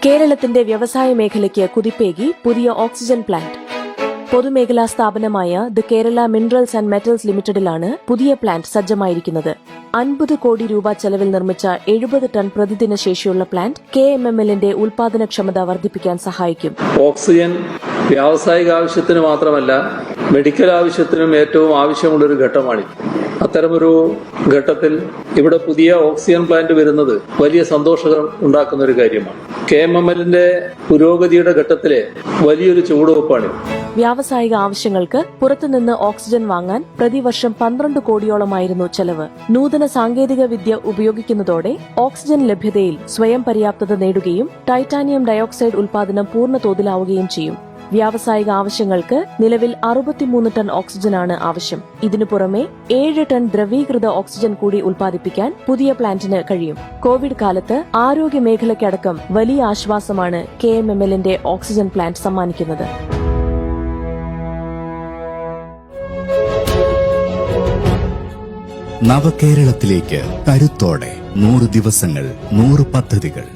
കേരളത്തിന്റെ വ്യവസായ മേഖലയ്ക്ക് കുതിപ്പേകി പുതിയ ഓക്സിജൻ പ്ലാന്റ്. പൊതുമേഖലാ സ്ഥാപനമായ the Kerala minerals and metals ലിമിറ്റഡിലാണ് പുതിയ പ്ലാന്റ് സജ്ജമായിരിക്കുന്നത്. 50 കോടി രൂപ ചെലവിൽ നിർമ്മിച്ച 70 ടൺ പ്രതിദിന ശേഷിയുള്ള പ്ലാന്റ് KMMLന്റെ ഉൽപാദനക്ഷമത വർദ്ധിപ്പിക്കാൻ സഹായിക്കും. ഓക്സിജൻ വ്യാവസായിക ആവശ്യത്തിന് മാത്രമല്ല, മെഡിക്കൽ ആവശ്യത്തിനും ഏറ്റവും ആവശ്യമുള്ളൊരു ഘട്ടമാണ്. അത്തരമൊരു ഘട്ടത്തിൽ ഇവിടെ പുതിയ ഓക്സിജൻ പ്ലാന്റ് വരുന്നത് വലിയ സന്തോഷം ഉണ്ടാക്കുന്ന ഒരു കാര്യമാണ്. KMMLന്റെ പുരോഗതിയുടെ ഘട്ടത്തിലെ വലിയൊരു ചുവടുവെപ്പാണ്. വ്യാവസായിക ആവശ്യങ്ങൾക്ക് പുറത്തുനിന്ന് ഓക്സിജൻ വാങ്ങാൻ പ്രതിവർഷം 12 കോടിയോളമായിരുന്നു ചെലവ്. നൂതന സാങ്കേതിക വിദ്യ ഉപയോഗിക്കുന്നതോടെ ഓക്സിജൻ ലഭ്യതയിൽ സ്വയം പര്യാപ്തത നേടുകയും ടൈറ്റാനിയം ഡയോക്സൈഡ് ഉൽപാദനം പൂർണ്ണതോതിലാവുകയും ചെയ്യും. വ്യാവസായിക ആവശ്യങ്ങൾക്ക് നിലവിൽ 63 ടൺ ഓക്സിജനാണ് ആവശ്യം. ഇതിനു പുറമെ 7 ടൺ ദ്രവീകൃത ഓക്സിജൻ കൂടി ഉൽപ്പാദിപ്പിക്കാൻ പുതിയ പ്ലാന്റിന് കഴിയും. കോവിഡ് കാലത്ത് ആരോഗ്യ മേഖലയ്ക്കടക്കം വലിയ ആശ്വാസമാണ് KMMLന്റെ ഓക്സിജൻ പ്ലാന്റ് സമ്മാനിക്കുന്നത്. നവകേരളത്തിലേക്ക് കരുത്തോടെ 100 ദിവസങ്ങൾ 100 പദ്ധതികൾ.